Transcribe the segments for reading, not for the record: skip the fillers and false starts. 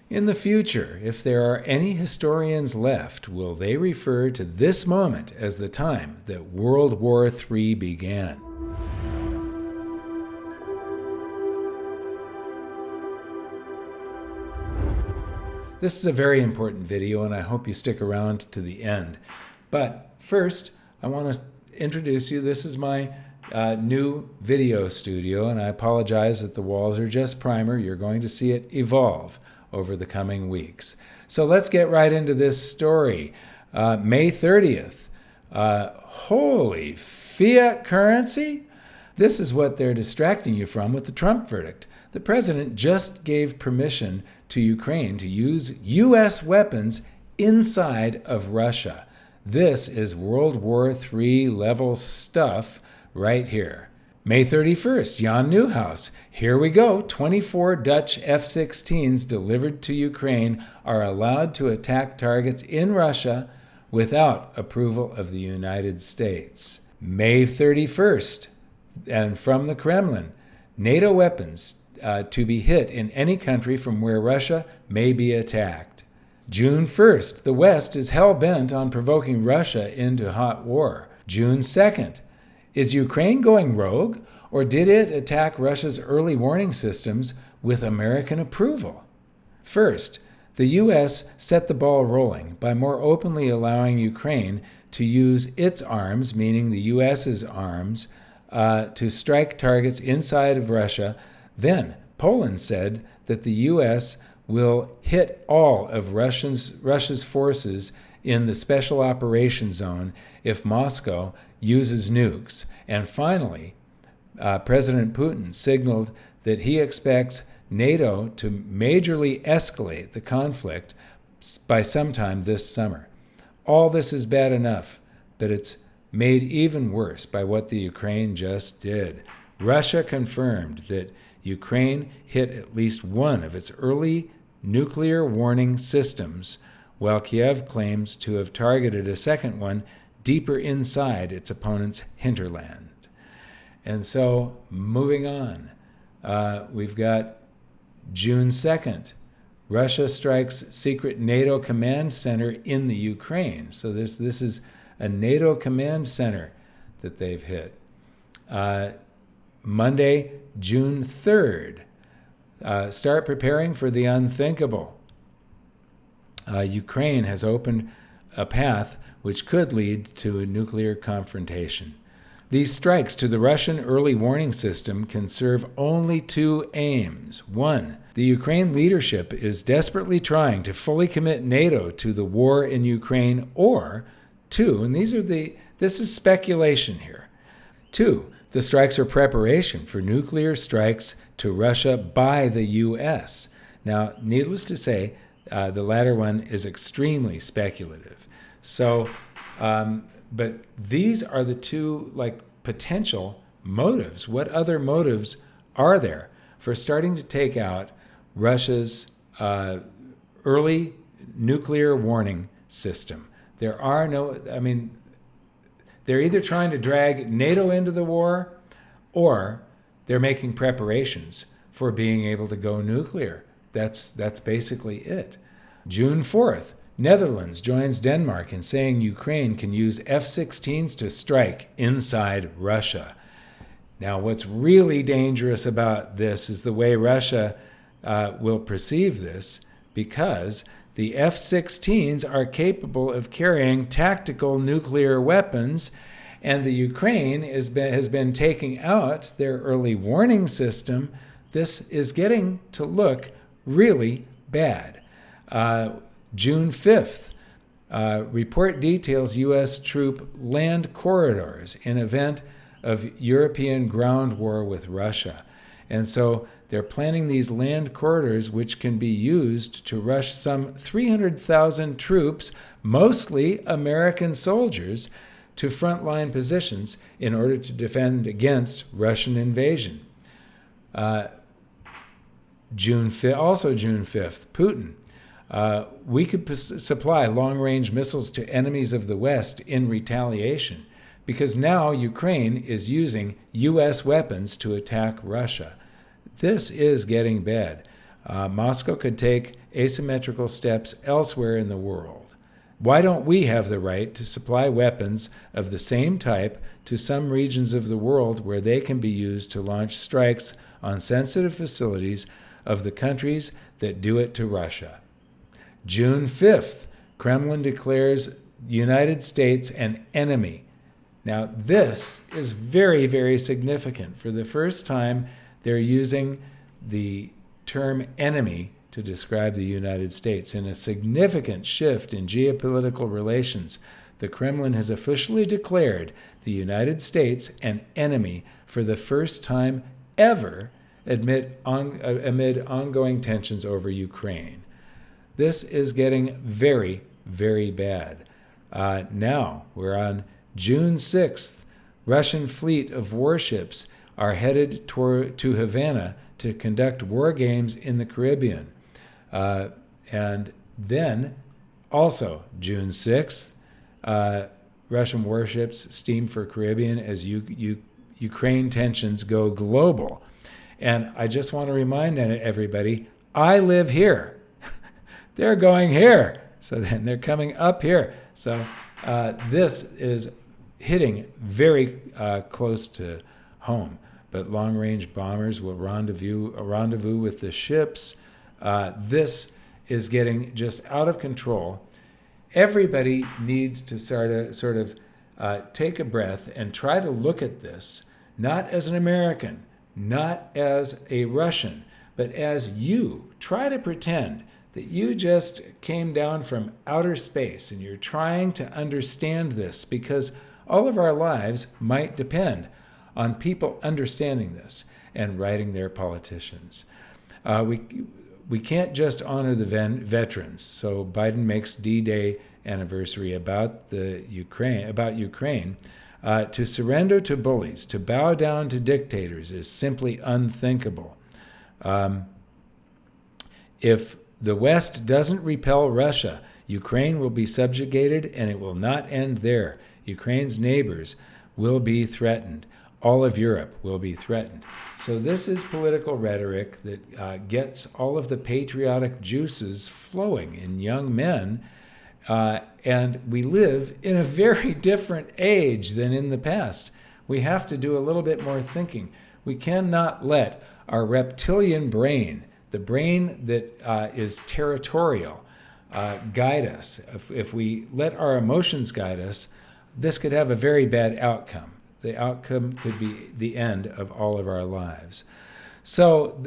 In the future, if there are any historians left, will they refer to this moment as the time that World War III began? This is a very important video, and I hope you stick around to the end. But first, I want to introduce you. This is my new video studio, and I apologize that the walls are just primer. You're going to see it evolve over the coming weeks. So let's get right into this story. May 30th. Holy fiat currency? This is what they're distracting you from with the Trump verdict. The president just gave permission to Ukraine to use U.S. weapons inside of Russia. This is World War III level stuff right here. May 31st, Jan Newhouse. Here we go. 24 Dutch F-16s delivered to Ukraine are allowed to attack targets in Russia without approval of the United States. May 31st, and from the Kremlin, NATO weapons to be hit in any country from where Russia may be attacked. June 1st, the West is hell-bent on provoking Russia into hot war. June 2nd, is Ukraine going rogue, or did it attack Russia's early warning systems with American approval? First, the U.S. set the ball rolling by more openly allowing Ukraine to use its arms, meaning the U.S.'s arms, to strike targets inside of Russia. Then, Poland said that the U.S. will hit all of Russia's forces in the Special Operations Zone if Moscow uses nukes. And finally, President Putin signaled that he expects NATO to majorly escalate the conflict by sometime this summer. All this is bad enough, but it's made even worse by what the Ukraine just did. Russia confirmed that Ukraine hit at least one of its early nuclear warning systems, while Kiev claims to have targeted a second one deeper inside its opponent's hinterland. And so, moving on, we've got June 2nd. Russia strikes secret NATO command center in the Ukraine. So this is a NATO command center that they've hit. Monday, June 3rd. Start preparing for the unthinkable. Ukraine has opened a path which could lead to a nuclear confrontation. These strikes to the Russian early warning system can serve only two aims. One, the Ukraine leadership is desperately trying to fully commit NATO to the war in Ukraine, or two, and this is speculation here. Two, the strikes are preparation for nuclear strikes to Russia by the U.S. Now, needless to say, the latter one is extremely speculative. So, but these are the two potential motives. What other motives are there for starting to take out Russia's early nuclear warning system? There are no, they're either trying to drag NATO into the war, or they're making preparations for being able to go nuclear. That's basically it. June 4th, Netherlands joins Denmark in saying Ukraine can use F-16s to strike inside Russia. Now, what's really dangerous about this is the way Russia will perceive this, because the F-16s are capable of carrying tactical nuclear weapons, and the Ukraine has been taking out their early warning system. This is getting to look really bad. June 5th, report details U.S. troop land corridors in event of European ground war with Russia. And so they're planning these land corridors which can be used to rush some 300,000 troops, mostly American soldiers, to frontline positions in order to defend against Russian invasion. June 5th, Putin. We could supply long-range missiles to enemies of the West in retaliation, because now Ukraine is using U.S. weapons to attack Russia. This is getting bad. Moscow could take asymmetrical steppes elsewhere in the world? Why don't we have the right to supply weapons of the same type to some regions of the world where they can be used to launch strikes on sensitive facilities of the countries that do it to Russia? June 5th, Kremlin declares United States an enemy. Now, this is very, very significant. For the first time, they're using the term enemy to describe the United States. In a significant shift in geopolitical relations, the Kremlin has officially declared the United States an enemy for the first time ever amid ongoing tensions over Ukraine. This is getting very, very bad. Now, we're on June 6th. Russian fleet of warships are headed to Havana to conduct war games in the Caribbean. And then, also June 6th, Russian warships steam for Caribbean as Ukraine tensions go global. And I just want to remind everybody, I live here. They're going here. So then they're coming up here. So this is hitting very close to home. But long-range bombers will rendezvous with the ships. This is getting just out of control. Everybody needs to sort of take a breath and try to look at this, not as an American, not as a Russian, but as you. Try to pretend that you just came down from outer space and you're trying to understand this, because all of our lives might depend on people understanding this and writing their politicians. We can't just honor the veterans. So Biden makes D-Day anniversary about Ukraine. To surrender to bullies, to bow down to dictators is simply unthinkable. If the West doesn't repel Russia, Ukraine will be subjugated, and it will not end there. Ukraine's neighbors will be threatened. All of Europe will be threatened. So this is political rhetoric that gets all of the patriotic juices flowing in young men. And we live in a very different age than in the past. We have to do a little bit more thinking. We cannot let our reptilian brain, the brain that is territorial, guide us. If we let our emotions guide us, this could have a very bad outcome. The outcome could be the end of all of our lives. So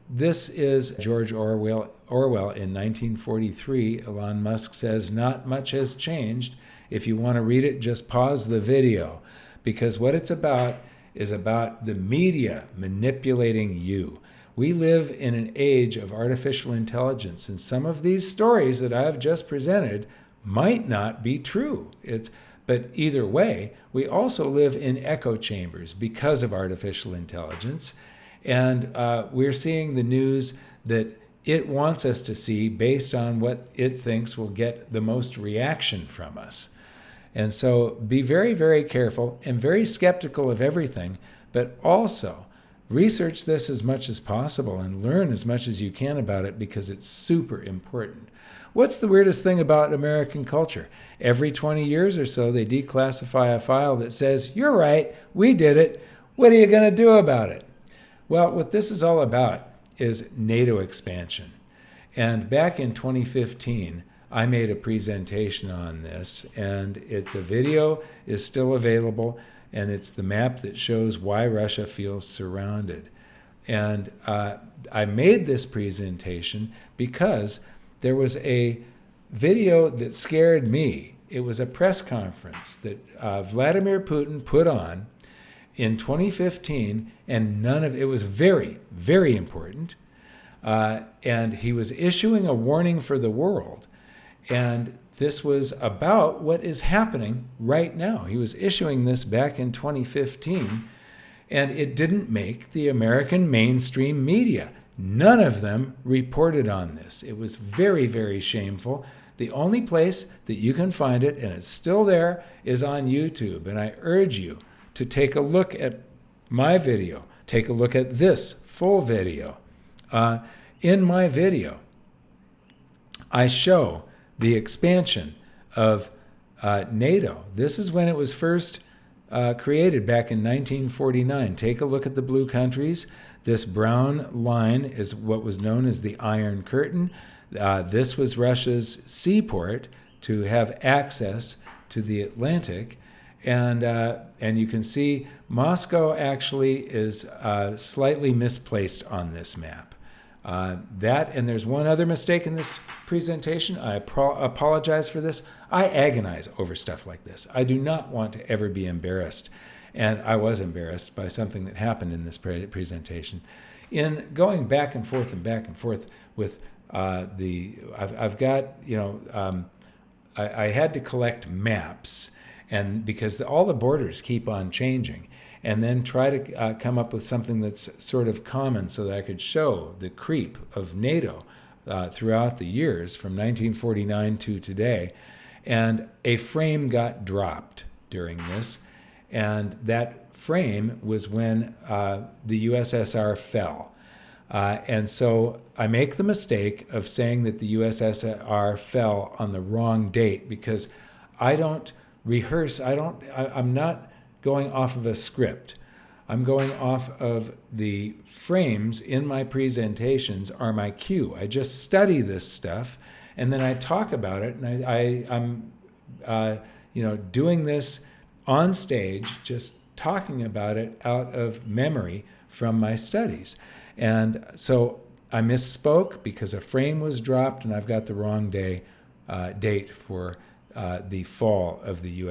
this is George Orwell in 1943. Elon Musk says, not much has changed. If you want to read it, just pause the video, because what it's about is about the media manipulating you. We live in an age of artificial intelligence, and some of these stories that I've just presented might not be true. But either way, we also live in echo chambers because of artificial intelligence. And we're seeing the news that it wants us to see based on what it thinks will get the most reaction from us. And so be very, very careful and very skeptical of everything, but also research this as much as possible and learn as much as you can about it, because it's super important. What's the weirdest thing about American culture? Every 20 years or so, they declassify a file that says, you're right, we did it. What are you going to do about it? Well, what this is all about is NATO expansion. And back in 2015, I made a presentation on this, and the video is still available, and it's the map that shows why Russia feels surrounded. And I made this presentation because there was a video that scared me. It was a press conference that Vladimir Putin put on in 2015, and it was very, very important. And he was issuing a warning for the world. And this was about what is happening right now. He was issuing this back in 2015, and it didn't make the American mainstream media. None of them reported on this. It was very, very shameful. The only place that you can find it, and it's still there, is on YouTube. And I urge you to take a look at my video. Take a look at this full video. In my video, I show the expansion of NATO. This is when it was first created back in 1949. Take a look at the blue countries. This brown line is what was known as the Iron Curtain. This was Russia's seaport to have access to the Atlantic. And you can see Moscow actually is slightly misplaced on this map. And there's one other mistake in this presentation. I apologize for this. I agonize over stuff like this. I do not want to ever be embarrassed. And I was embarrassed by something that happened in this presentation. In going back and forth with I've got, I had to collect maps, and because all the borders keep on changing, and then try to come up with something that's sort of common so that I could show the creep of NATO throughout the years from 1949 to today. And a frame got dropped during this, and that frame was when the USSR fell. And so I make the mistake of saying that the USSR fell on the wrong date, because I don't rehearse, I'm not going off of a script. I'm going off of the frames in my presentations are my cue. I just study this stuff, and then I talk about it, and I'm doing this on stage, just talking about it out of memory from my studies. And so I misspoke because a frame was dropped, and I've got the wrong date for the fall of the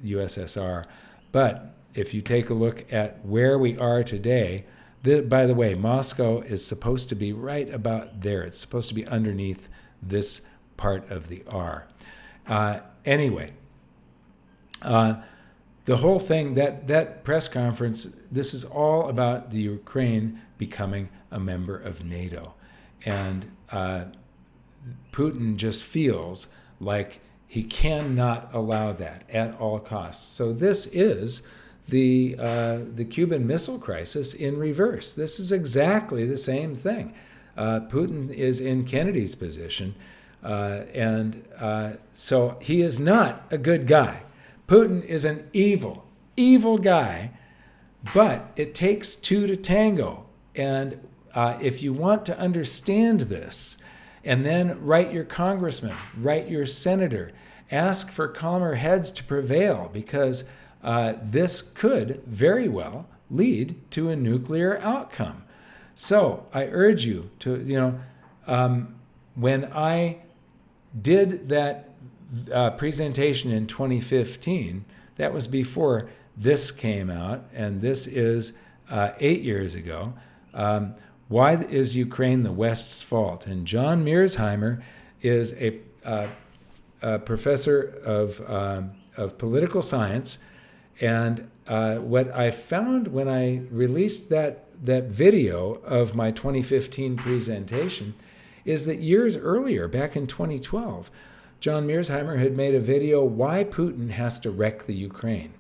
USSR. But if you take a look at where we are today, by the way, Moscow is supposed to be right about there. It's supposed to be underneath this part of the R. Anyway, the whole thing, that press conference, this is all about the Ukraine becoming a member of NATO. And Putin just feels like he cannot allow that at all costs. So this is the Cuban Missile Crisis in reverse. This is exactly the same thing. Putin is in Kennedy's position, so he is not a good guy. Putin is an evil, evil guy, but it takes two to tango. And if you want to understand this, and then write your congressman, write your senator, ask for calmer heads to prevail, because this could very well lead to a nuclear outcome. So I urge you to, when I did that presentation in 2015, that was before this came out, and this is 8 years ago. Why is Ukraine the West's fault? And John Mearsheimer is a professor of political science. And what I found when I released that video of my 2015 presentation is that years earlier, back in 2012, John Mearsheimer had made a video, Why Putin Has to Wreck the Ukraine.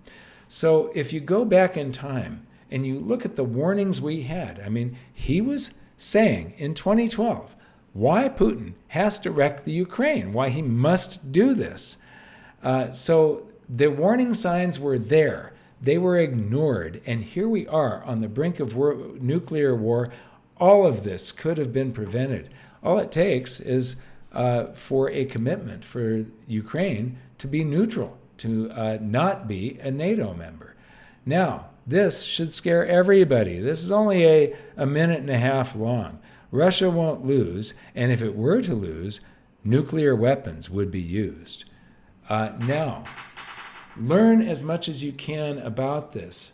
So if you go back in time and you look at the warnings we had, I mean, he was saying in 2012 why Putin has to wreck the Ukraine, why he must do this. So the warning signs were there. They were ignored. And here we are on the brink of nuclear war. All of this could have been prevented. All it takes is for a commitment for Ukraine to be neutral, to not be a NATO member. Now, this should scare everybody. This is only a minute and a half long. Russia won't lose, and if it were to lose, nuclear weapons would be used. Now, learn as much as you can about this.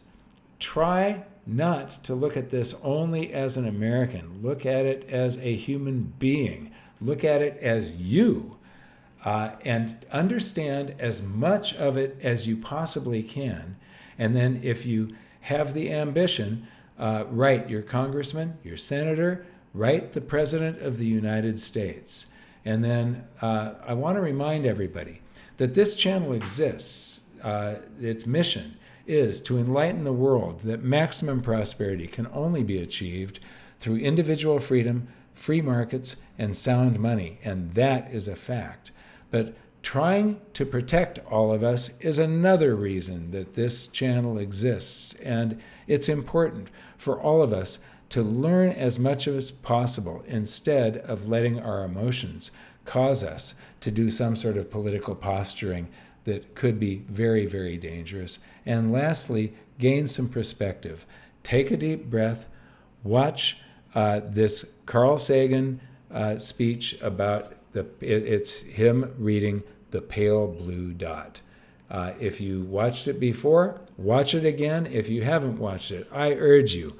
Try not to look at this only as an American. Look at it as a human being. Look at it as you, and understand as much of it as you possibly can. And then if you have the ambition, write your congressman, your senator, write the President of the United States. And then I want to remind everybody that this channel exists. Its mission is to enlighten the world that maximum prosperity can only be achieved through individual freedom, free markets and sound money, and that is a fact. But trying to protect all of us is another reason that this channel exists, and it's important for all of us to learn as much as possible instead of letting our emotions cause us to do some sort of political posturing that could be very, very dangerous. And lastly, gain some perspective. Take a deep breath. Watch this Carl Sagan speech about it's him reading The Pale Blue Dot. If you watched it before, watch it again. If you haven't watched it, I urge you,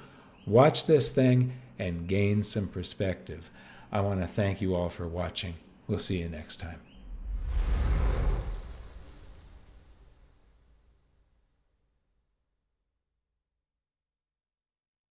watch this thing and gain some perspective. I want to thank you all for watching. We'll see you next time.